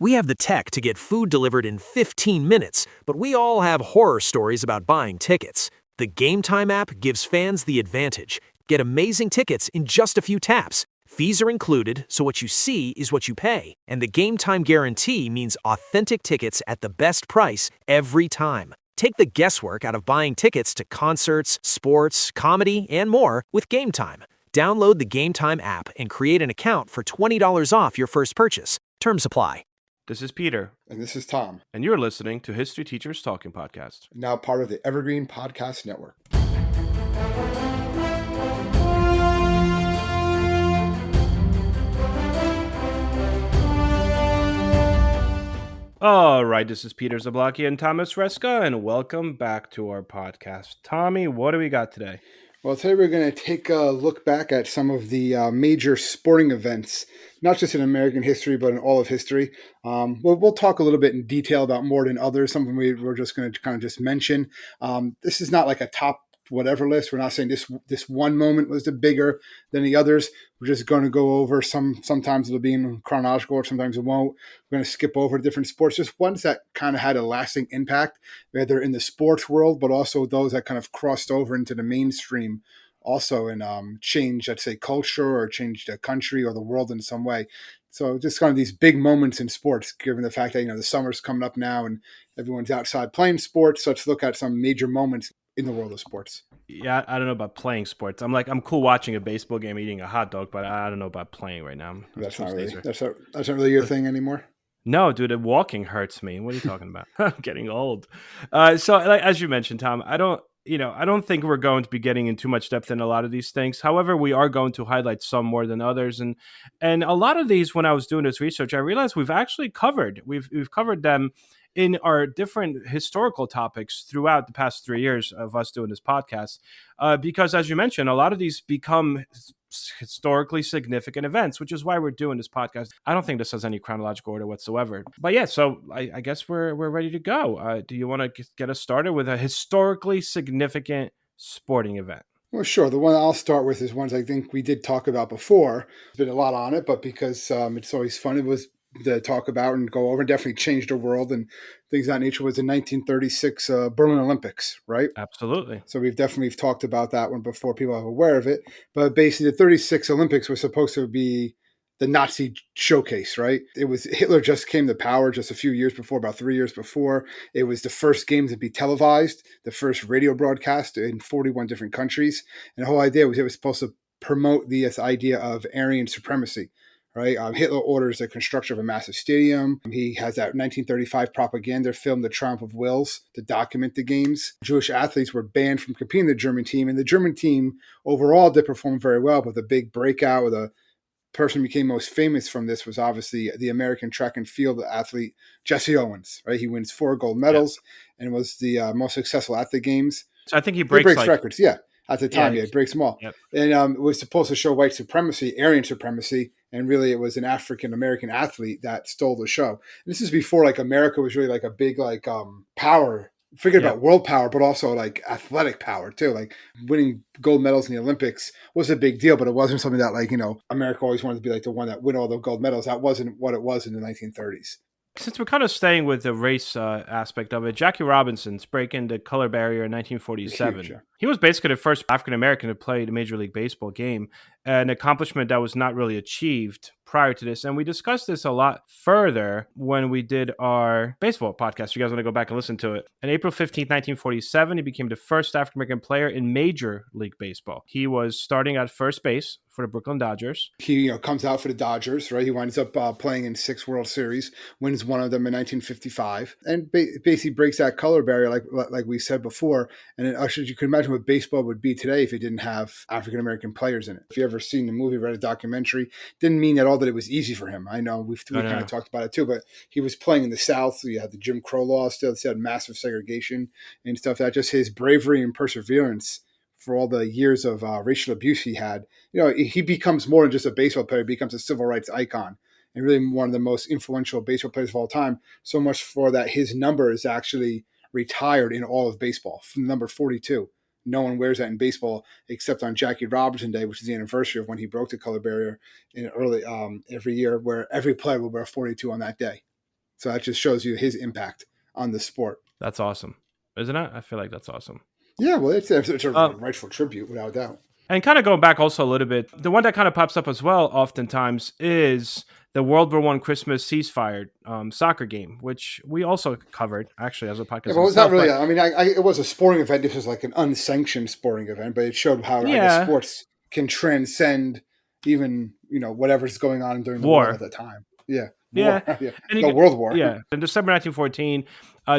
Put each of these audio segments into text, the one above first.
We have the tech to get food delivered in 15 minutes, but we all have horror stories about buying tickets. The Game Time app gives fans the advantage. Get amazing tickets in just a few taps. Fees are included, so what you see is what you pay. And the Game Time guarantee means authentic tickets at the best price every time. Take the guesswork out of buying tickets to concerts, sports, comedy, and more with Game Time. Download the Game Time app and create an account for $20 off your first purchase. Terms apply. This is Peter. And this is Tom. And you're listening to History Teachers Talking Podcast. Now part of the Evergreen Podcast Network. All right, this is Peter Zablocki and Thomas Reska, and welcome back to our podcast. Tommy, what do we got today? Well, today we're going to take a look back at some of the major sporting events, not just in American history, but in all of history. We'll talk a little bit in detail about more than others, something we're just going to kind of just mention. This is not like a top whatever list. We're not saying this one moment was the bigger than the others. We're just going to go over sometimes it'll be in chronological or sometimes it won't. We're going to skip over different sports, just ones that kind of had a lasting impact, whether in the sports world, but also those that kind of crossed over into the mainstream also and changed, let's say, culture or changed the country or the world in some way. So just kind of these big moments in sports, given the fact that, the summer's coming up now and everyone's outside playing sports. So let's look at some major moments in the world of sports. Yeah, I don't know about playing sports. I'm cool watching a baseball game, eating a hot dog, but I don't know about playing right now. That's not really your thing anymore. No, dude, walking hurts me. What are you talking about? I'm getting old. So, as you mentioned, Tom, I don't think we're going to be getting in too much depth in a lot of these things. However, we are going to highlight some more than others, and a lot of these, when I was doing this research, I realized we've actually covered. We've covered them in our different historical topics throughout the past 3 years of us doing this podcast, because as you mentioned, a lot of these become historically significant events, which is why we're doing this podcast. I don't think this has any chronological order whatsoever. But yeah, so I guess we're ready to go. Do you want to get us started with a historically significant sporting event? Well, sure. The one I'll start with is ones I think we did talk about before. There's been a lot on it, but because it's always fun, it was to talk about and go over, definitely changed the world and things of that nature, was the 1936 Berlin Olympics, right? Absolutely. So we've definitely talked about that one before, people are aware of it. But basically the 36 Olympics was supposed to be the Nazi showcase, right? It was Hitler just came to power just a few years before, about 3 years before. It was the first games to be televised, the first radio broadcast in 41 different countries. And the whole idea was it was supposed to promote this idea of Aryan supremacy. Right, Hitler orders the construction of a massive stadium. He has that 1935 propaganda film, The Triumph of Wills, to document the games. Jewish athletes were banned from competing in the German team, and the German team overall did perform very well. But the big breakout, or the person who became most famous from this, was obviously the American track and field athlete Jesse Owens. Right, he wins 4 gold medals and was the most successful at the games. So I think he breaks records. Yeah. At the time, it breaks them all. Yep. And it was supposed to show white supremacy, Aryan supremacy, and really it was an African-American athlete that stole the show. And this is before America was really a big power. Forget about world power, but also athletic power too. Winning gold medals in the Olympics was a big deal, but it wasn't something that America always wanted to be the one that win all the gold medals. That wasn't what it was in the 1930s. Since we're kind of staying with the race aspect of it, Jackie Robinson's breaking the color barrier in 1947. Huge, yeah. He was basically the first African-American to play the Major League Baseball game, an accomplishment that was not really achieved prior to this. And we discussed this a lot further when we did our baseball podcast. You guys want to go back and listen to it. On April 15th, 1947, he became the first African-American player in Major League Baseball. He was starting at first base for the Brooklyn Dodgers. He comes out for the Dodgers, right? He winds up playing in 6 World Series, wins one of them in 1955, and basically breaks that color barrier, like we said before. And it ushers, you can imagine what baseball would be today if it didn't have African-American players in it. If you ever seen the movie, read a documentary, didn't mean at all that it was easy for him. I know we kind of talked about it too, but he was playing in the South. So you had the Jim Crow laws still, had massive segregation and stuff. That just his bravery and perseverance for all the years of racial abuse he had, he becomes more than just a baseball player. He becomes a civil rights icon and really one of the most influential baseball players of all time. So much for that his number is actually retired in all of baseball from number 42. No one wears that in baseball except on Jackie Robinson Day, which is the anniversary of when he broke the color barrier in early every year, where every player will wear 42 on that day. So that just shows you his impact on the sport. That's awesome, isn't it? I feel like that's awesome. Yeah, well, it's a Um, rightful tribute, without a doubt. And kind of going back also a little bit, the one that kind of pops up as well oftentimes is the World War One Christmas ceasefire soccer game, which we also covered actually as a podcast. Yeah, but it was not itself, really. but I mean, it was a sporting event. This was like an unsanctioned sporting event, but it showed how I guess yeah, sports can transcend even whatever's going on during the world at war. the time. Yeah, Yeah, war. Yeah, and no, World War. yeah, in December 1914,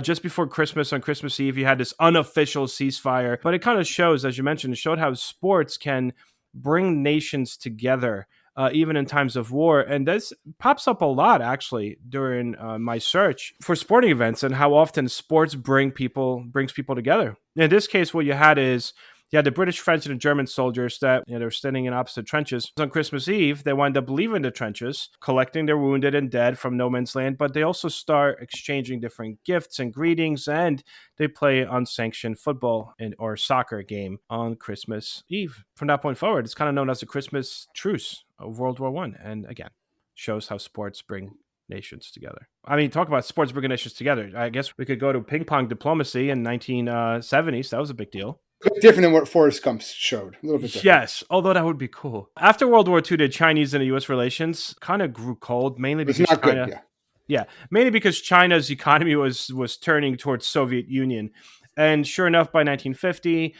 just before Christmas on Christmas Eve, you had this unofficial ceasefire. But it kind of shows, as you mentioned, it showed how sports can bring nations together, even in times of war. And this pops up a lot actually during my search for sporting events and how often sports brings people together. In this case, what you had is you had the British, French, and the German soldiers that they were standing in opposite trenches. On Christmas Eve, they wind up leaving the trenches, collecting their wounded and dead from no man's land, but they also start exchanging different gifts and greetings, and they play unsanctioned football or soccer game on Christmas Eve. From that point forward, it's kind of known as the Christmas truce of World War One, and again, shows how sports bring nations together. I mean, talk about sports bringing nations together. I guess we could go to ping pong diplomacy in 1970s. That was a big deal. Different than what Forrest Gump showed. A little bit different. Yes, although that would be cool. After World War II, the Chinese and the U.S. relations kind of grew cold, mainly It's because not China. good. Yeah, mainly because China's economy was turning towards Soviet Union, and sure enough, by 1950,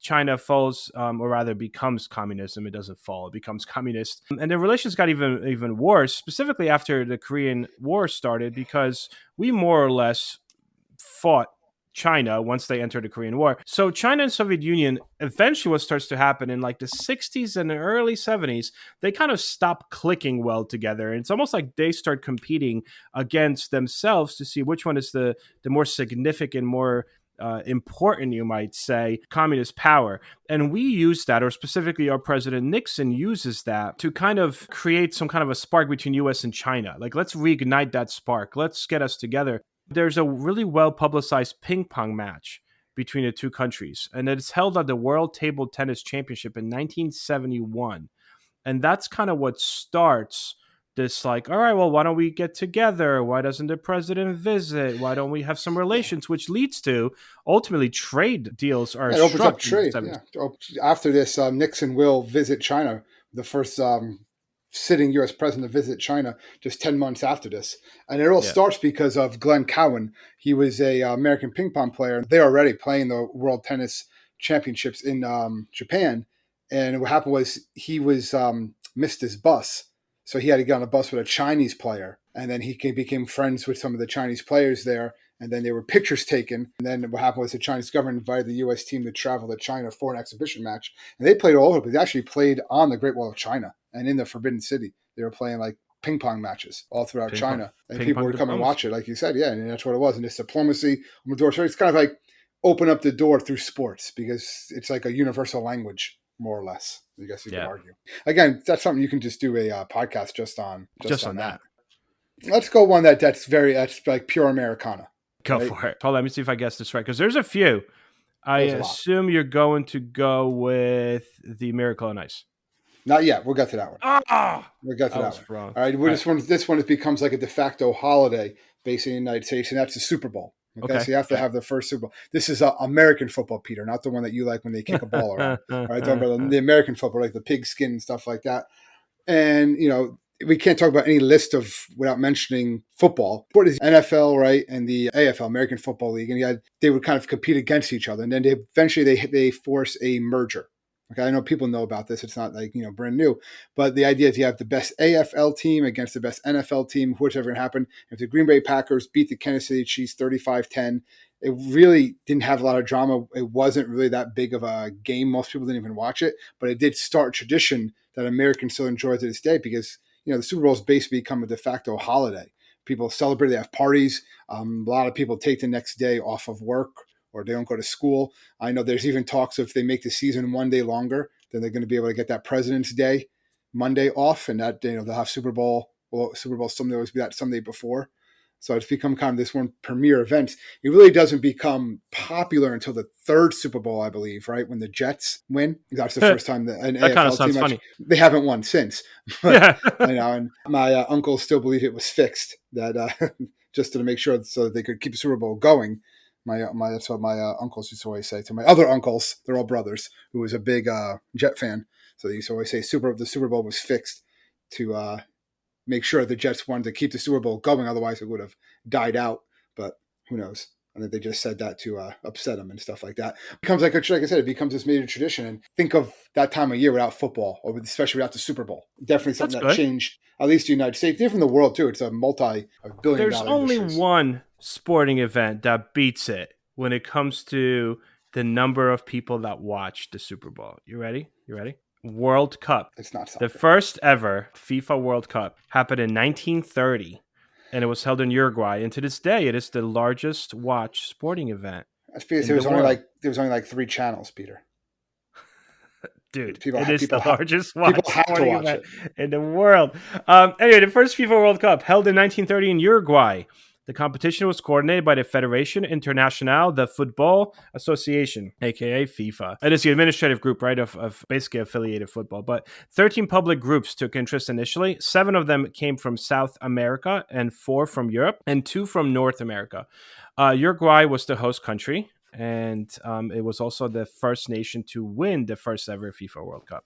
China falls, or rather becomes communism. It doesn't fall; it becomes communist, and the relations got even worse. Specifically after the Korean War started, because we more or less fought China once they entered the Korean War. So China and Soviet Union, eventually what starts to happen in like the 60s and the early 70s, they kind of stop clicking well together. And it's almost like they start competing against themselves to see which one is the more significant, more important, you might say, communist power. And we use that, or specifically our president Nixon uses that to kind of create some kind of a spark between US and China. Like, let's reignite that spark. Let's get us together. There's a really well publicized ping pong match between the two countries, and it's held at the World Table Tennis Championship in 1971. And that's kind of what starts this, like, all right, well, why don't we get together? Why doesn't the president visit? Why don't we have some relations? Which leads to ultimately trade deals are Yeah, it opens up struck in the trade. 70s. Yeah. After this, Nixon will visit China, the first sitting U.S. president to visit China just 10 months after this. And it all Yeah. starts because of Glenn Cowan. He was a American ping pong player. They're already playing the World Tennis Championships in Japan. And what happened was he was missed his bus. So he had to get on a bus with a Chinese player. And then he became friends with some of the Chinese players there. And then there were pictures taken. And then what happened was the Chinese government invited the U.S. team to travel to China for an exhibition match. And they played all over, but they actually played on the Great Wall of China and in the Forbidden City. They were playing like ping pong matches all throughout China. And people would come and watch it, like you said. Yeah, and that's what it was. And it's diplomacy on the door. So it's kind of like open up the door through sports because it's like a universal language, more or less. I guess you could argue. Again, that's something you can just do a podcast just on that. Let's go one that's like pure Americana. Go for it. Hold on, let me see if I guess this right, because there's a few. I assume you're going to go with the Miracle on Ice. Not yet. We'll get to that one. We'll get to that one. Wrong. All right. This one becomes like a de facto holiday based in the United States, and that's the Super Bowl. Okay. So you have to have the first Super Bowl. This is American football, Peter, not the one that you like when they kick a ball around. All right. Talking about the American football, like the pigskin and stuff like that. And, we can't talk about any list without mentioning football. What is NFL, right? And the AFL, American Football League. And they would kind of compete against each other. And then eventually they force a merger. Okay, I know people know about this. It's not like, brand new. But the idea is you have the best AFL team against the best NFL team, whichever can happen. If the Green Bay Packers beat the Kansas City Chiefs 35-10, it really didn't have a lot of drama. It wasn't really that big of a game. Most people didn't even watch it. But it did start a tradition that Americans still enjoy to this day because, the Super Bowl has basically become a de facto holiday. People celebrate, they have parties. A lot of people take the next day off of work or they don't go to school. I know there's even talks of if they make the season one day longer, then they're going to be able to get that President's Day Monday off, and that they'll have Super Bowl. Well, Super Bowl Sunday always be that Sunday before. So it's become kind of this one premier event. It really doesn't become popular until the third Super Bowl, I believe, right? When the Jets win. That's the first time that an that AFL kind of sounds team funny. They haven't won since. But, and my uncle still believe it was fixed that just to make sure so that they could keep the Super Bowl going. That's what my uncles used to always say to my other uncles. They're all brothers. Who was a big Jet fan, so they used to always say the Super Bowl was fixed to make sure the Jets wanted to keep the Super Bowl going. Otherwise, it would have died out. But who knows? I think they just said that to upset them and stuff like that. It becomes like I said, it becomes this major tradition. And think of that time of year without football, or especially without the Super Bowl. Definitely something That's that good. changed at least the United States, different in the world too. It's a multi-billion There's dollar only industries. one sporting event that beats it when it comes to the number of people that watch the Super Bowl. You ready? World Cup. It's not The soccer. first ever FIFA World Cup happened in 1930, and it was held in Uruguay. And to this day, it is the largest watched sporting event That's because in there the was only world. like 3 channels, Peter. Dude, People it ha- is the people have largest people watched have to sporting watch event it. in the world. Anyway, the first FIFA World Cup held in 1930 in Uruguay. The competition was coordinated by the Federation Internationale de Football Association, aka FIFA. It is the administrative group, right, of basically affiliated football. But 13 public groups took interest initially. 7 of them came from South America, and 4 from Europe, and 2 from North America. Uruguay was the host country, and it was also the first nation to win the first ever FIFA World Cup.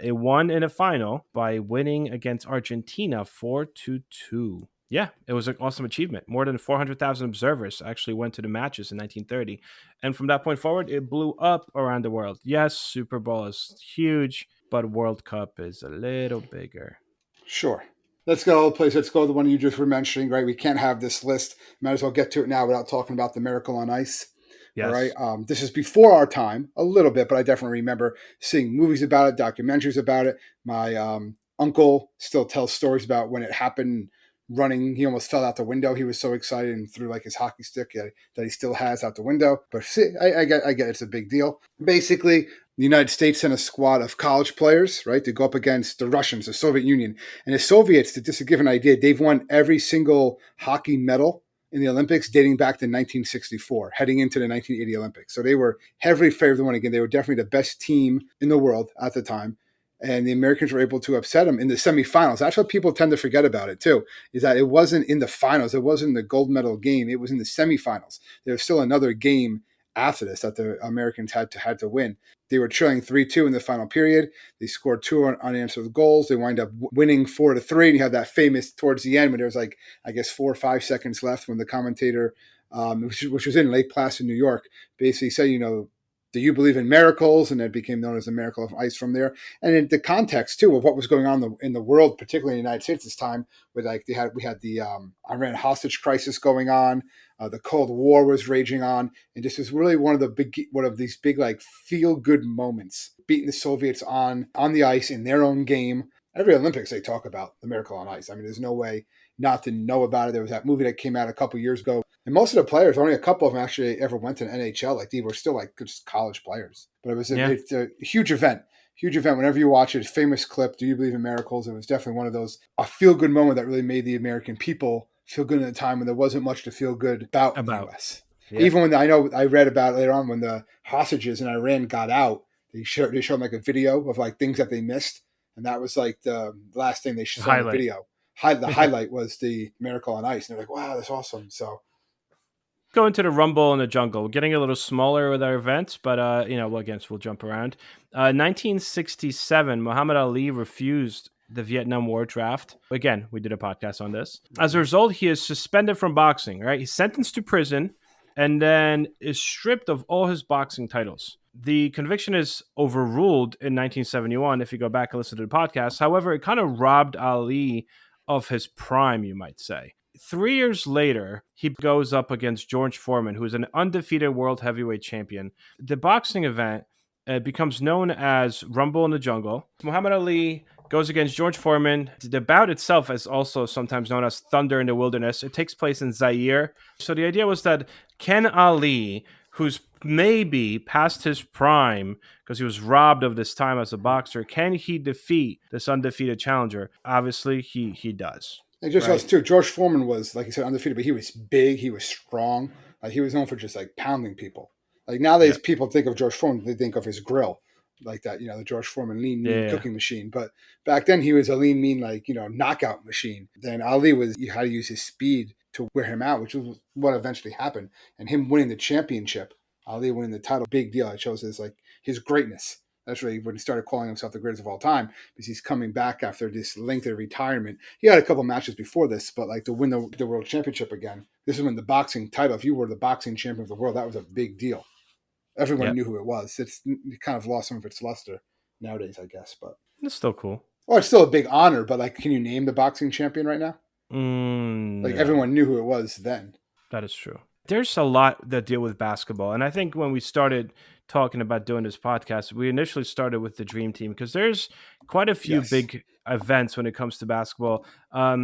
It won in a final by winning against Argentina 4-2. Yeah, it was an awesome achievement. More than 400,000 observers actually went to the matches in 1930. And from that point forward, it blew up around the world. Yes, Super Bowl is huge, but World Cup is a little bigger. Sure. Let's go to the place. Let's go to the one you just were mentioning, right? We can't have this list. Might as well get to it now without talking about the Miracle on Ice. All right. Yes. This is before our time, a little bit, but I definitely remember seeing movies about it, documentaries about it. My uncle still tells stories about when it happened. Running, he almost fell out the window. He was so excited and threw like his hockey stick that he still has out the window. But see, I get it's a big deal. Basically, the United States sent a squad of college players, right, to go up against the Russians, the Soviet Union. And the Soviets, just to give an idea, they've won every single hockey medal in the Olympics dating back to 1964, heading into the 1980 Olympics. So they were heavily favored to win again. They were definitely the best team in the world at the time. And the Americans were able to upset them in the semifinals. That's what people tend to forget about it, too, is that it wasn't in the finals. It wasn't the gold medal game. It was in the semifinals. There was still another game after this that the Americans had to win. They were trailing 3-2 in the final period. They scored 2 unanswered goals. They wind up winning 4-3. And you have that famous towards the end when there was like, I guess, 4 or 5 seconds left when the commentator, which was in Lake Placid, New York, basically said, do you believe in miracles? And it became known as the Miracle of Ice from there. And in the context, too, of what was going on in the world, particularly in the United States at this time, with we had the Iran hostage crisis going on. The Cold War was raging on, and this was really one of these big like feel good moments, beating the Soviets on the ice in their own game. Every Olympics they talk about the Miracle on Ice. I mean, there's no way not to know about it. There was that movie that came out a couple years ago, and most of the players, only a couple of them actually ever went to an NHL. Like they were still like just college players, but it's a huge event. Huge event. Whenever you watch it, famous clip. Do you believe in miracles? It was definitely one of those a feel good moment that really made the American people feel good at a time when there wasn't much to feel good about in the U.S. Yeah. Even when I read about later on when the hostages in Iran got out, they showed like a video of like things that they missed, and that was like the last thing they saw in the video. The highlight was the Miracle on Ice, and they're like, "Wow, that's awesome!" So go into the Rumble in the Jungle. We're getting a little smaller with our events, but we'll jump around. 1967, Muhammad Ali refused the Vietnam War draft. Again, we did a podcast on this. As a result, he is suspended from boxing, right? He's sentenced to prison and then is stripped of all his boxing titles. The conviction is overruled in 1971 if you go back and listen to the podcast. However, it kind of robbed Ali of his prime, you might say. 3 years later, he goes up against George Foreman, who is an undefeated world heavyweight champion. The boxing event becomes known as Rumble in the Jungle. Muhammad Ali goes against George Foreman. The bout itself is also sometimes known as Thunder in the Wilderness. It takes place in Zaire. So the idea was that can Ali, who's maybe past his prime because he was robbed of this time as a boxer, can he defeat this undefeated challenger? Obviously, he does. it just shows too. George Foreman was, like you said, undefeated, but he was big. He was strong. Like he was known for just like pounding people. Like nowadays, people think of George Foreman, they think of his grill, like that. The George Foreman lean, mean cooking machine. But back then, he was a lean, mean, like knockout machine. Then Ali was you had to use his speed to wear him out, which was what eventually happened. And him winning the championship, Ali winning the title, big deal. It shows his greatness. That's really when he started calling himself the greatest of all time, because he's coming back after this lengthy retirement. He had a couple matches before this, but like to win the world championship again, this is when the boxing title, if you were the boxing champion of the world, that was a big deal. Everyone Yep. knew who it was. It kind of lost some of its luster nowadays, I guess. But It's still cool. oh, it's still a big honor. But like, can you name the boxing champion right now? Like No. everyone knew who it was then. That is true. There's a lot that deal with basketball. And I think when we started talking about doing this podcast, we initially started with the Dream Team because there's quite a few Yes. big events when it comes to basketball. A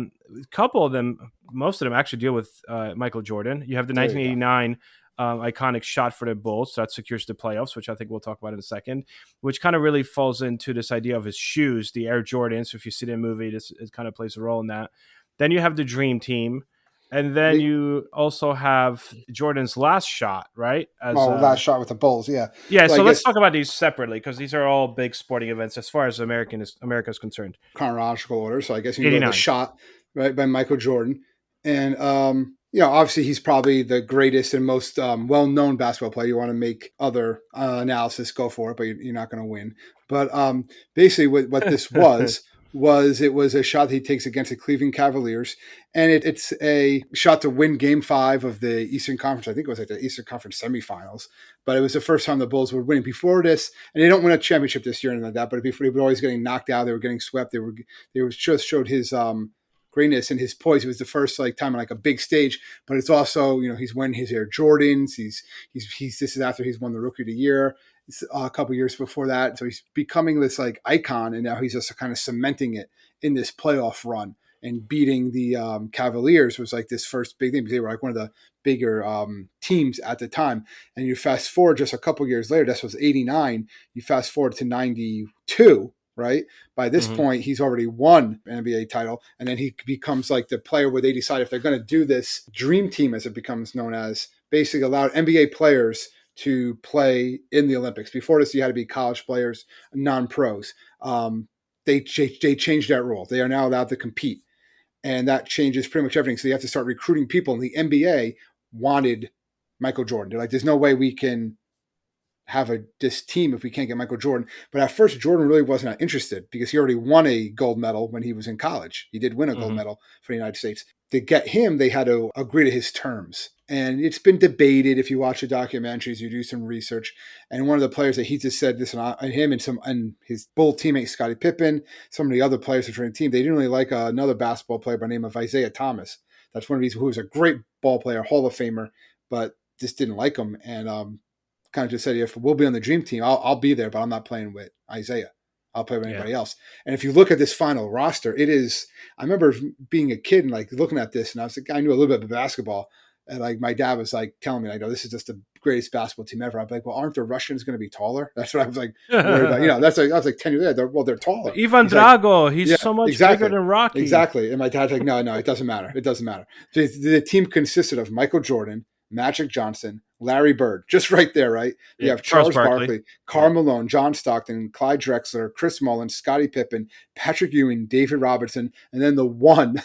couple of them, most of them actually deal with Michael Jordan. You have the There you go. 1989 iconic shot for the Bulls. So that secures the playoffs, which I think we'll talk about in a second, which kind of really falls into this idea of his shoes, the Air Jordans. So if you see the movie, it kind of plays a role in that. Then you have the Dream Team. And then you also have Jordan's last shot, right? Last shot with the Bulls, yeah. Yeah, So so I let's guess talk about these separately because these are all big sporting events as far as America is concerned. chronological order. So I guess you can go to 89. the shot, right, by Michael Jordan. And obviously he's probably the greatest and most well-known basketball player. You want to make other analysis, go for it, but you're not going to win. But basically what this was it was a shot that he takes against the Cleveland Cavaliers, and it's a shot to win Game 5 of the Eastern Conference. I think it was like the Eastern Conference semifinals, but it was the first time the Bulls were winning. Before this, and they don't win a championship this year and like that, but before they were always getting knocked out, they were getting swept. They were just showed his greatness and his poise. It was the first like time on like a big stage, but it's also he's wearing his Air Jordans. He's this is after he's won the Rookie of the Year a couple years before that. So he's becoming this like icon, and now he's just kind of cementing it in this playoff run and beating the Cavaliers was like this first big thing because they were like one of the bigger teams at the time. And you fast forward just a couple years later, that was 89. You fast forward to 92, right? By this point, he's already won an NBA title, and then he becomes like the player where they decide if they're going to do this Dream Team, as it becomes known as, basically allowed NBA players to play in the Olympics. Before this, you had to be college players, non-pros. They changed that rule. They are now allowed to compete, and that changes pretty much everything. So you have to start recruiting people, and the NBA wanted Michael Jordan. They're like, there's no way we can have this team if we can't get Michael Jordan. But at first, Jordan really wasn't interested because he already won a gold medal when he was in college. He did win a gold medal for the United States. To get him, they had to agree to his terms. And it's been debated. If you watch the documentaries, you do some research. And one of the players that he just said this, and him and his Bull teammate Scottie Pippen, some of the other players who joined the team, they didn't really like another basketball player by the name of Isaiah Thomas. That's one of these who was a great ball player, Hall of Famer, but just didn't like him. And kind of just said, if we'll be on the Dream Team, I'll be there, but I'm not playing with Isaiah. I'll play with anybody else. And if you look at this final roster, it is, I remember being a kid and like looking at this, and I was like, I knew a little bit about basketball. And like my dad was like telling me, like, oh, this is just the greatest basketball team ever. I'm like, well, aren't the Russians going to be taller? That's what I was like worried about. That's like, I was like 10 years old. They're taller. Ivan Drago, he's so much bigger than Rocky. Exactly. And my dad's like, no, it doesn't matter. It doesn't matter. The team consisted of Michael Jordan, Magic Johnson, Larry Bird, just right there, right? You have Charles Barkley, Karl Malone, John Stockton, Clyde Drexler, Chris Mullin, Scottie Pippen, Patrick Ewing, David Robertson, and then the one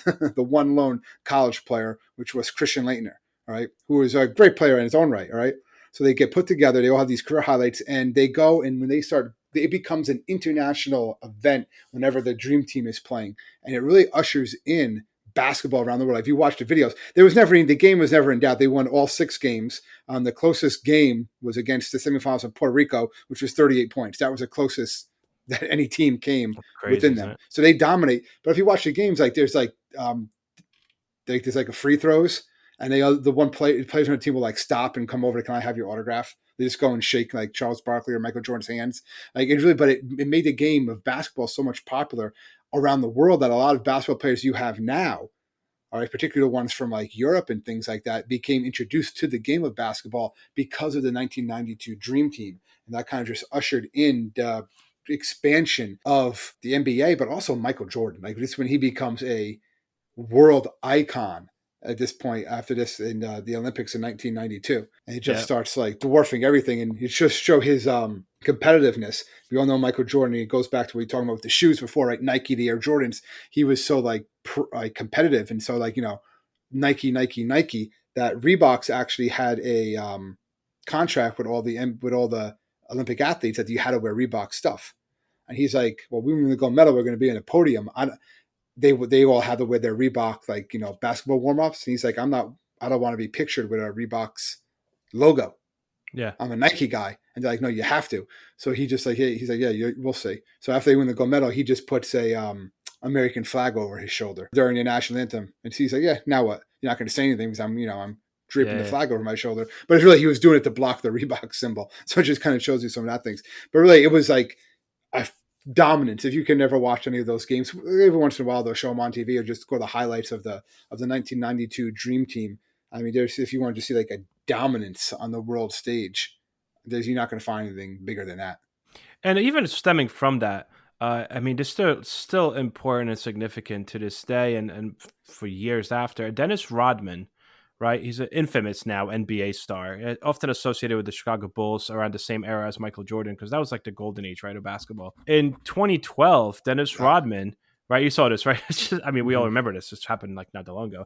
lone college player, which was Christian Laettner, all right, who was a great player in his own right, all right? So they get put together, they all have these career highlights, and they go, and when they start, it becomes an international event whenever the Dream Team is playing, and it really ushers in basketball around the world. If you watch the videos, the game was never in doubt. They won all 6 games. The closest game was against the semifinals of Puerto Rico, which was 38 points. That was the closest that any team came within them. So they dominate. But if you watch the games, like there's like there's like a free throws, and the one players on the team will like stop and come over to, can I have your autograph? They just go and shake like Charles Barkley or Michael Jordan's hands. Like it really, but it made the game of basketball so much popular around the world that a lot of basketball players you have now, all right, particularly ones from like Europe and things like that, became introduced to the game of basketball because of the 1992 Dream Team. And that kind of just ushered in the expansion of the NBA, but also Michael Jordan. Like this when he becomes a world icon at this point after this in the Olympics in 1992. And he just starts like dwarfing everything. And it just show his competitiveness. We all know Michael Jordan. He goes back to what we were talking about with the shoes before, right? Nike, the Air Jordans. He was so like competitive. And so like, Nike, that Reebok's actually had a contract with all the Olympic athletes that you had to wear Reebok stuff. And he's like, well, we were going to go medal. We're going to be in a podium. They all had to wear their Reebok, like, basketball warm-ups. And he's like, I don't want to be pictured with a Reebok's logo. Yeah. I'm a Nike guy. And they're like, no, you have to. So he just like, hey, he's like, yeah, we'll see. So after they win the gold medal, he just puts a American flag over his shoulder during the national anthem. And he's like, yeah, now what? You're not going to say anything because I'm draping the flag over my shoulder. But it's really, he was doing it to block the Reebok symbol. So it just kind of shows you some of that things. But really, it was like a dominance. If you can never watch any of those games, every once in a while they'll show them on TV or just go the highlights of the 1992 Dream Team. I mean, if you wanted to see like a dominance on the world stage, you're not going to find anything bigger than that. And even stemming from that, I mean, this still important and significant to this day and for years after. Dennis Rodman, right? He's an infamous now NBA star, often associated with the Chicago Bulls around the same era as Michael Jordan, because that was like the golden age, right, of basketball. In 2012, Dennis Rodman, right? You saw this, right? I mean, we all remember this. This happened like not that long ago.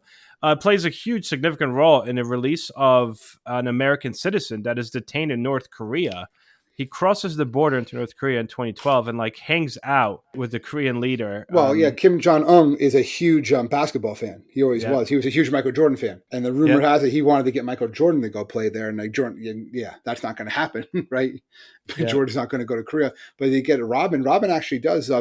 Plays a huge, significant role in the release of an American citizen that is detained in North Korea. He crosses the border into North Korea in 2012 and like hangs out with the Korean leader. Well, Kim Jong-un is a huge basketball fan. He always was. He was a huge Michael Jordan fan. And the rumor has it he wanted to get Michael Jordan to go play there. And like Jordan, that's not going to happen, right? Jordan's not going to go to Korea. But they get Robin. Robin actually does.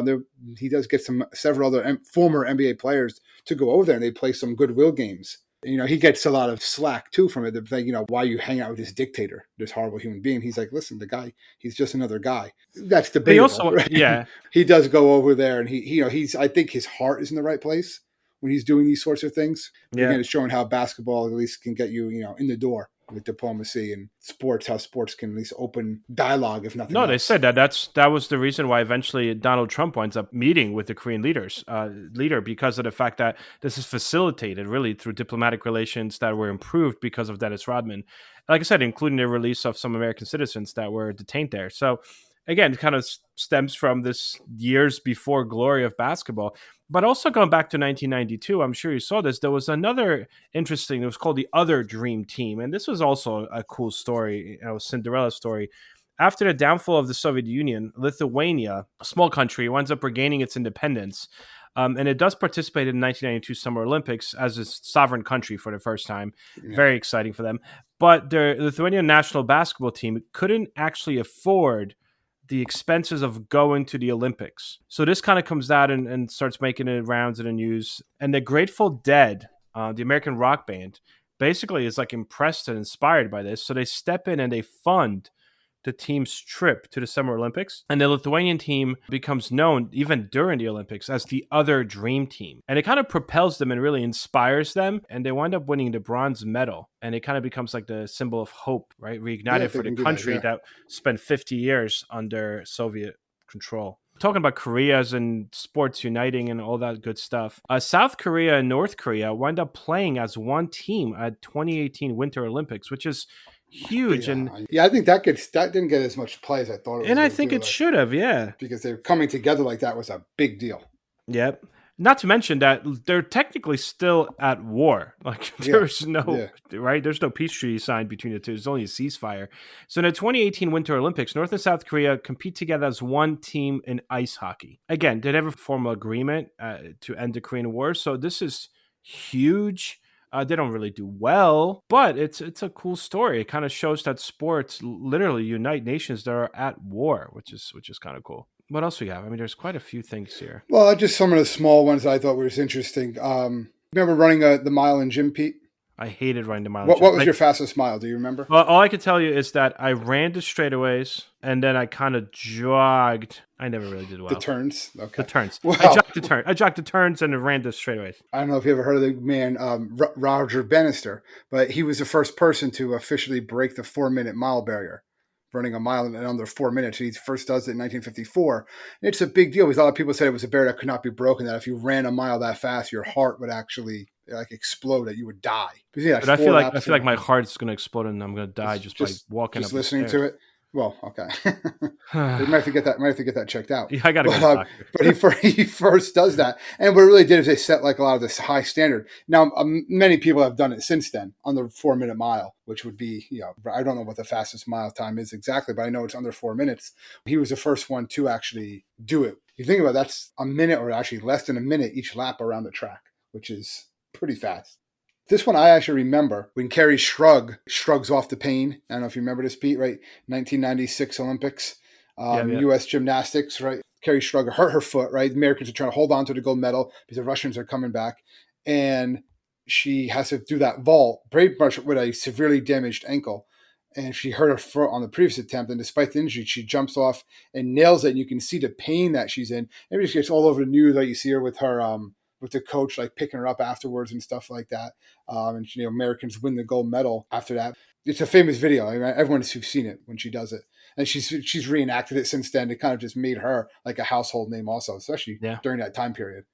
He does get several other former NBA players to go over there and they play some goodwill games. He gets a lot of slack too from it. They're like, why you hang out with this dictator, this horrible human being? He's like, listen, the guy, he's just another guy. That's debatable. Right? He does go over there, and he's. I think his heart is in the right place when he's doing these sorts of things. Again, it's showing how basketball at least can get you, in the door with diplomacy and sports. How sports can at least open dialogue, if nothing. No, they said that was the reason why eventually Donald Trump winds up meeting with the Korean leader because of the fact that this is facilitated really through diplomatic relations that were improved because of Dennis Rodman. Like I said, including the release of some American citizens that were detained there. So again, it kind of stems from this years before glory of basketball. But also going back to 1992, I'm sure you saw this. There was another interesting, it was called the Other Dream Team. And this was also a cool story, Cinderella story. After the downfall of the Soviet Union, Lithuania, a small country, winds up regaining its independence. And it does participate in the 1992 Summer Olympics as a sovereign country for the first time. Yeah. Very exciting for them. But the Lithuanian national basketball team couldn't actually afford the expenses of going to the Olympics. So this kind of comes out and starts making it rounds in the news. And the Grateful Dead, the American rock band, basically is like impressed and inspired by this. So they step in and they fund the team's trip to the Summer Olympics. And the Lithuanian team becomes known, even during the Olympics, as the Other Dream Team. And it kind of propels them and really inspires them. And they wind up winning the bronze medal. And it kind of becomes like the symbol of hope, right? Reignited for the country that spent 50 years under Soviet control. Talking about Koreas and sports uniting and all that good stuff. South Korea and North Korea wind up playing as one team at 2018 Winter Olympics, which is huge. And I think that didn't get as much play as I thought it was. And I think it should have, because they're coming together like that was a big deal. Yep. Not to mention that they're technically still at war. Like there's right? There's no peace treaty signed between the two. There's only a ceasefire. So in the 2018 Winter Olympics, North and South Korea compete together as one team in ice hockey. Again, they never formal agreement to end the Korean War. So this is huge. They don't really do well, but it's a cool story. It kind of shows that sports literally unite nations that are at war, which is kind of cool. What else we have? I mean, there's quite a few things here. Well, just some of the small ones that I thought were interesting. Remember running the mile in gym, Pete? I hated running the mile. What was your fastest mile? Do you remember? Well, all I can tell you is that I ran the straightaways and then I kind of jogged. I never really did well. The turns? Okay. The turns. Well, I jogged the turns and ran the straightaways. I don't know if you ever heard of the man, Roger Bannister, but he was the first person to officially break the 4-minute mile barrier, running a mile in under 4 minutes. He first does it in 1954. And it's a big deal because a lot of people said it was a barrier that could not be broken, that if you ran a mile that fast, your heart would actually explode, that you would die. But I feel like my heart's going to explode and I'm going to die just by walking just up listening the stairs. to it. Well, okay. You might have to get that. Might have to get that checked out. Yeah, I gotta go But to the doctor. he first does that, and what it really did is they set like a lot of this high standard. Now, many people have done it since then under 4 minute mile, which would be I don't know what the fastest mile time is exactly, but I know it's under 4 minutes. He was the first one to actually do it. You think about it, that's a minute or actually less than a minute each lap around the track, which is pretty fast. This one I actually remember when Kerry shrugs off the pain. I don't know if you remember this, Pete, right? 1996 Olympics, Yeah. U.S. gymnastics, right? Kerry Strug hurt her foot, right? The Americans are trying to hold on to the gold medal because the Russians are coming back. And she has to do that vault, pretty much with a severely damaged ankle. And she hurt her foot on the previous attempt. And despite the injury, she jumps off and nails it. And you can see the pain that she's in. And it gets all over the news. Like you see her with her with the coach like picking her up afterwards and stuff like that. And Americans win the gold medal after that. It's a famous video. I mean, everyone's seen it when she does it, and she's reenacted it since then. It kind of just made her like a household name, also, especially Yeah. during that time period.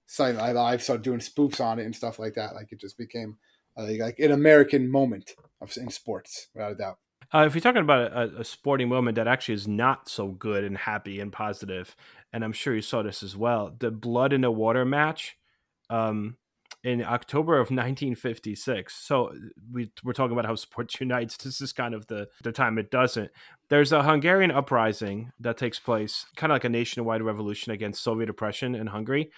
Silent Night Live started doing spoofs on it and stuff like that. Like it just became like an American moment in sports, without a doubt. If you're talking about a sporting moment that actually is not so good and happy and positive, and I'm sure you saw this as well, the blood in the water match um, in October of 1956. So we're talking about how sports unites. This is kind of the time it doesn't. There's a Hungarian uprising that takes place, kind of like a nationwide revolution against Soviet oppression in Hungary.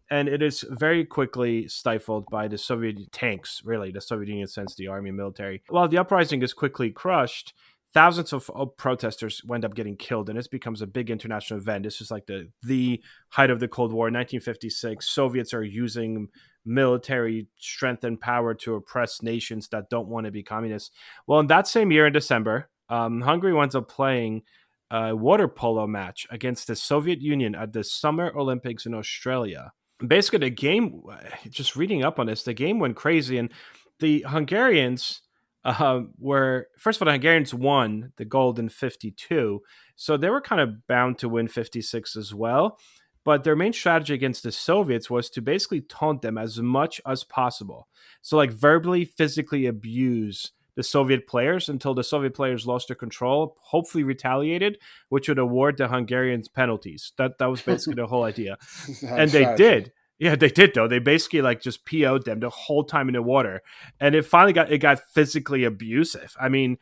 And it is very quickly stifled by the Soviet tanks, really. The Soviet Union sends the army and military. While the uprising is quickly crushed, thousands of protesters wind up getting killed, and this becomes a big international event. This is like the height of the Cold War, 1956. Soviets are using military strength and power to oppress nations that don't want to be communist. Well, in that same year, in December, Hungary winds up playing a water polo match against the Soviet Union at the Summer Olympics in Australia. Basically, the game, just reading up on this, the game went crazy, and the Hungarians were, first of all, the Hungarians won the gold in 52, so they were kind of bound to win 56 as well. But their main strategy against the Soviets was to basically taunt them as much as possible. So, like, verbally, physically abuse the Soviet players until the Soviet players lost their control, hopefully retaliated, which would award the Hungarians penalties. That was basically the whole idea. And they Strategy. did. Yeah, they did though. They basically like just PO'd them the whole time in the water, and it finally got physically abusive. I mean,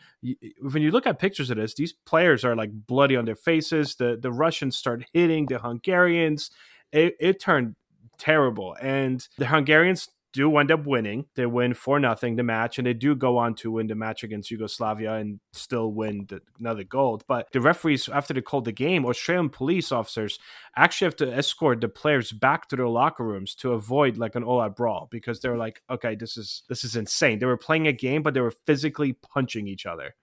when you look at pictures of this, these players are like bloody on their faces. The Russians start hitting the Hungarians. It turned terrible, and the Hungarians do end up winning. They win 4-0 the match, and they do go on to win the match against Yugoslavia and still win another gold. But the referees, after they called the game, Australian police officers actually have to escort the players back to their locker rooms to avoid like an all-out brawl, because they were like, okay, this is insane. They were playing a game, but they were physically punching each other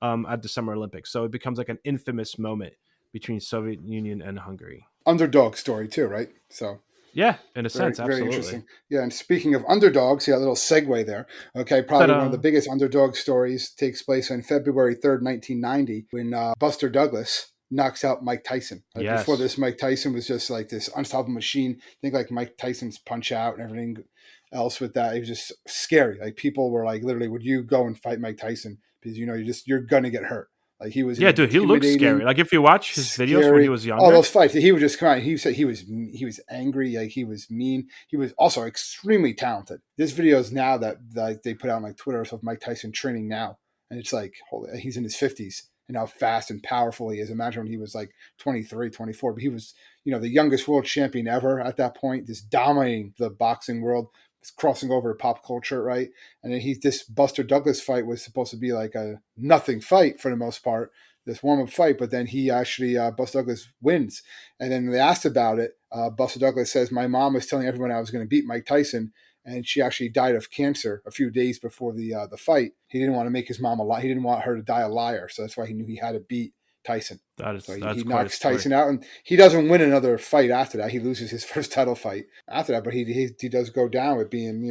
at the Summer Olympics. So it becomes like an infamous moment between Soviet Union and Hungary. Underdog story too, right? So Yeah, in a very, sense, very absolutely. interesting. Yeah, and speaking of underdogs, yeah, a little segue there. Okay, probably one of the Ta-da. biggest underdog stories takes place on February 3rd, 1990, when Buster Douglas knocks out Mike Tyson. Before Yes. this, Mike Tyson was just like this unstoppable machine. Think like Mike Tyson's Punch Out and everything else with that. It was just scary. Like people were like, literally, would you go and fight Mike Tyson? Because you're gonna get hurt. Like he was Yeah, dude, he looks scary. intimidating, Like if you watch his videos when he scary. was All younger. those fights, he would just come out. He said he was angry, like he was mean. He was also extremely talented. There's videos now that they put out on like Twitter of Mike Tyson training now, and it's like, holy, he's in his 50s and how fast and powerful he is. Imagine when he was like 23, 24, but he was the youngest world champion ever at that point, just dominating the boxing world. Crossing over to pop culture, right? And then this Buster Douglas fight was supposed to be like a nothing fight for the most part, this warm up fight, but then he actually Buster Douglas wins. And then they asked about it. Buster Douglas says, "My mom was telling everyone I was going to beat Mike Tyson, and she actually died of cancer a few days before the fight. He didn't want to make his mom a lie. He didn't want her to die a liar, so that's why he knew he had to beat Tyson." So he That's quite a knocks story. Tyson out, and he doesn't win another fight after that. He loses his first title fight after that, but he does go down with being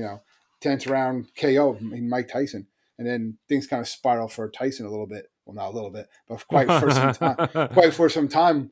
10th round KO in Mike Tyson, and then things kind of spiral for Tyson a little bit. Well, not a little bit, but quite for some time. Quite for some time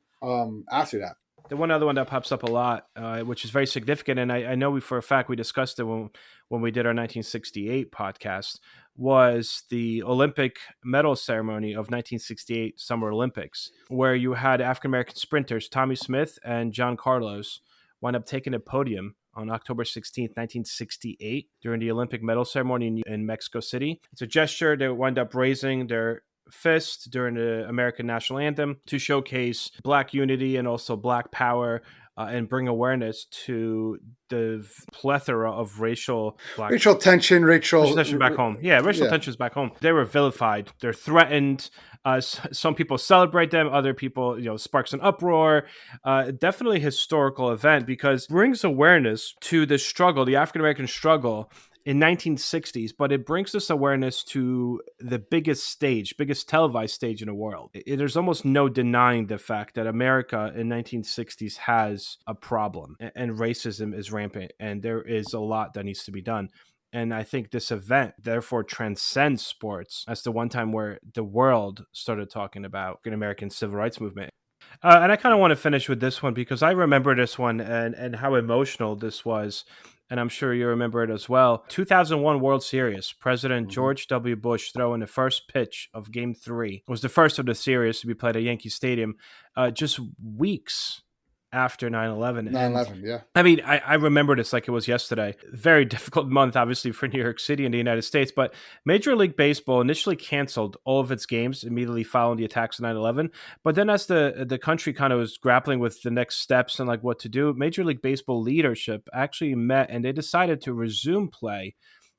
after that. The one other one that pops up a lot, which is very significant, and I know for a fact we discussed it when we did our 1968 podcast, was the Olympic medal ceremony of 1968 Summer Olympics, where you had African American sprinters Tommy Smith and John Carlos wind up taking a podium on October 16th, 1968, during the Olympic medal ceremony in Mexico City. It's a gesture. They wind up raising their fist during the American national anthem to showcase Black unity and also Black power, and bring awareness to the plethora of racial Racial tension back home. Yeah, racial yeah. tensions back home. They were vilified. They're threatened. Some people celebrate them. Other people, sparks an uproar. Definitely a historical event because it brings awareness to the struggle, the African American struggle in 1960s, but it brings this awareness to the biggest televised stage in the world. There's almost no denying the fact that America in 1960s has a problem, and racism is rampant, and there is a lot that needs to be done. And I think this event therefore transcends sports as the one time where the world started talking about an American civil rights movement. And I kind of want to finish with this one because I remember this one and how emotional this was. And I'm sure you remember it as well. 2001 World Series, President George W. Bush throwing the first pitch of Game 3. It was the first of the series to be played at Yankee Stadium just weeks after 9/11. 9/11, yeah. I mean, I remember this like it was yesterday. Very difficult month, obviously, for New York City and the United States, but Major League Baseball initially canceled all of its games immediately following the attacks of 9/11. But then as the country kind of was grappling with the next steps and like what to do, Major League Baseball leadership actually met and they decided to resume play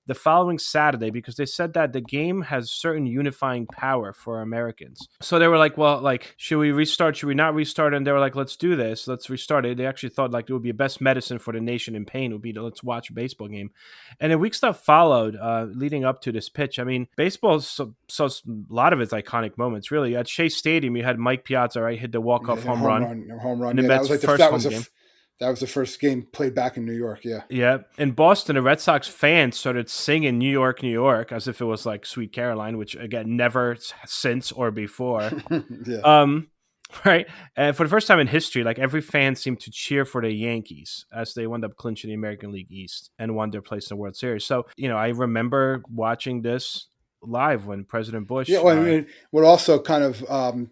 the following Saturday because they said that the game has certain unifying power for Americans. So they were like, well, like, should we restart? Should we not restart? And they were like, let's do this. Let's restart it. They actually thought like it would be a best medicine for the nation in pain would be to let's watch a baseball game. And then weeks that followed leading up to this pitch. I mean, baseball so a lot of its iconic moments, really. At Shea Stadium, you had Mike Piazza, right? Hit the walk-off home run. Home run. In the Mets' first home game. That was the first game played back in New York, yeah. Yeah. In Boston, the Red Sox fans started singing New York, New York, as if it was like Sweet Caroline, which, again, never since or before. Yeah. Right? And for the first time in history, like every fan seemed to cheer for the Yankees as they wound up clinching the American League East and won their place in the World Series. So, I remember watching this live when President Bush. Yeah, well, I mean, what also kind of,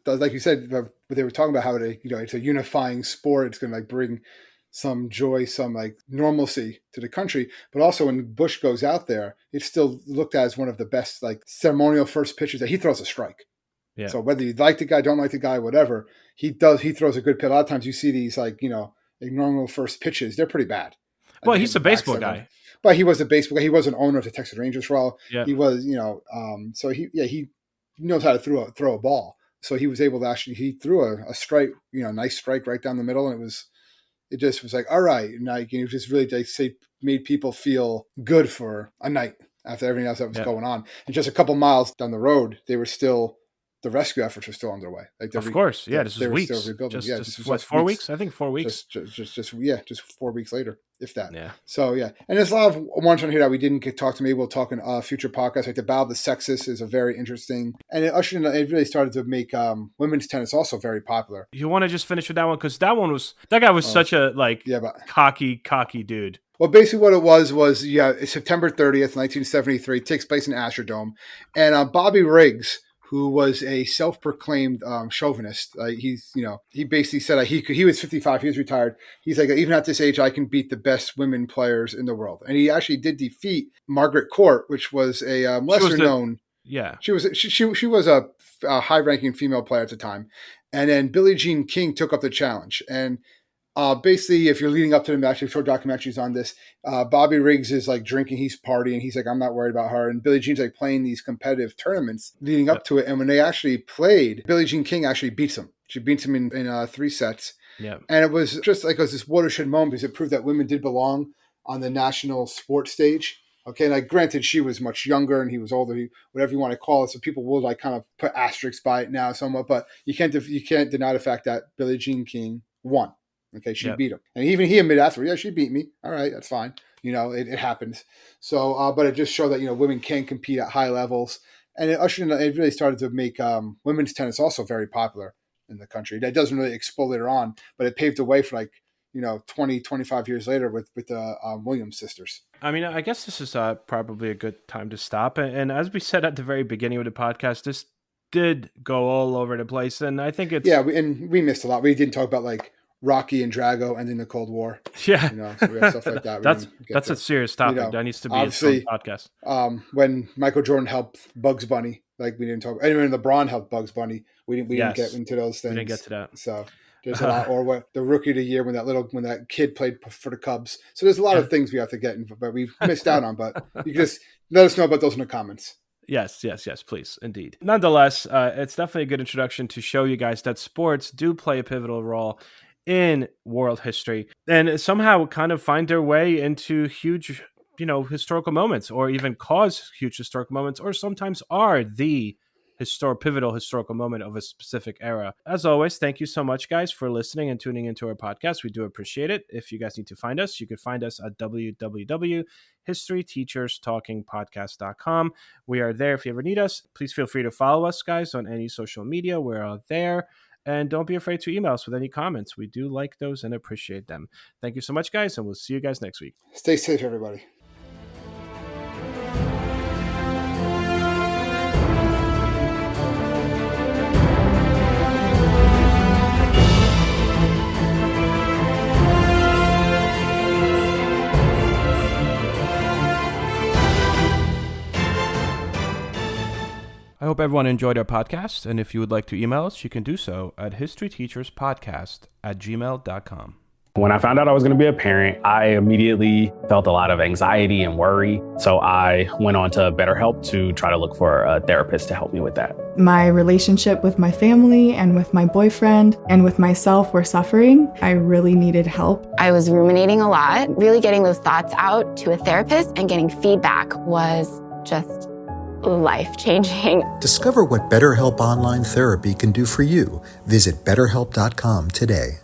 like you said, they were talking about how it's a unifying sport. It's going to like bring some joy, some like normalcy to the country. But also when Bush goes out there, it's still looked at as one of the best like ceremonial first pitches that he throws a strike. Yeah. So whether you like the guy, don't like the guy, whatever, he throws a good pitch. A lot of times you see these like, normal first pitches. They're pretty bad. Well, he's a baseball guy. But he was a baseball guy. He was an owner of the Texas Rangers for all. Yeah. He was, so he knows how to throw a ball. So he was able to he threw a strike, nice strike right down the middle. And it just was like, all right. And like, it just really, made people feel good for a night after everything else that was going on. And just a couple miles down the road, the rescue efforts were still underway. Like of course. Yeah. This was weeks. Still rebuilding. Just 4 weeks? I think 4 weeks. Just 4 weeks later, if that. Yeah. So, yeah. And there's a lot of ones on here that we didn't get talk to. Maybe we'll talk in future podcasts. Like the Battle of the Sexes is a very interesting. And it really started to make women's tennis also very popular. You want to just finish with that one? Because that guy was such a cocky dude. Well, basically what it was it's September 30th, 1973. It takes place in Astrodome. And Bobby Riggs, who was a self-proclaimed chauvinist. He basically said he was 55. He was retired. He's like, even at this age, I can beat the best women players in the world. And he actually did defeat Margaret Court, which was a lesser known. Yeah, she was a high-ranking female player at the time. And then Billie Jean King took up the challenge. And basically, if you're leading up to the match, I've showed documentaries on this. Bobby Riggs is like drinking, he's partying, he's like, I'm not worried about her. And Billie Jean's like playing these competitive tournaments leading up to it. And when they actually played, Billie Jean King actually beats him. She beats him in 3 sets. Yeah. And it was just like this watershed moment because it proved that women did belong on the national sports stage. Okay, and like granted, she was much younger and he was older, whatever you want to call it. So people will like kind of put asterisks by it now somewhat, but you can't deny the fact that Billie Jean King won. Okay, she beat him. And even he admitted afterwards, yeah, she beat me. All right, that's fine. It happens. So, but it just showed that, women can compete at high levels. And it really started to make women's tennis also very popular in the country. That doesn't really explode later on, but it paved the way for 20, 25 years later with the Williams sisters. I mean, I guess this is probably a good time to stop. And as we said at the very beginning of the podcast, this did go all over the place. And I think it's... Yeah, we missed a lot. We didn't talk about like Rocky and Drago ending the Cold War. Yeah. So we have stuff like that. That's a serious topic. That needs to be its own podcast. When Michael Jordan helped Bugs Bunny, like we didn't talk. And when LeBron helped Bugs Bunny, we didn't get into those things. We didn't get to that. So there's a lot. Or what the Rookie of the Year when that kid played for the Cubs. So there's a lot of things we have to get into, but we missed out on. But you can just let us know about those in the comments. Yes, please, indeed. Nonetheless, it's definitely a good introduction to show you guys that sports do play a pivotal role in world history and somehow kind of find their way into huge, historical moments, or even cause huge historical moments, or sometimes are the pivotal historical moment of a specific era. As always, thank you so much, guys, for listening and tuning into our podcast. We do appreciate it. If you guys need to find us, you can find us at www.historyteacherstalkingpodcast.com. We are there if you ever need us. Please feel free to follow us, guys, on any social media. We're out there. And don't be afraid to email us with any comments. We do like those and appreciate them. Thank you so much, guys, and we'll see you guys next week. Stay safe, everybody. I hope everyone enjoyed our podcast, and if you would like to email us, you can do so at historyteacherspodcast@gmail.com. When I found out I was going to be a parent, I immediately felt a lot of anxiety and worry. So I went on to BetterHelp to try to look for a therapist to help me with that. My relationship with my family and with my boyfriend and with myself were suffering. I really needed help. I was ruminating a lot. Really getting those thoughts out to a therapist and getting feedback was just life-changing. Discover what BetterHelp Online Therapy can do for you. Visit BetterHelp.com today.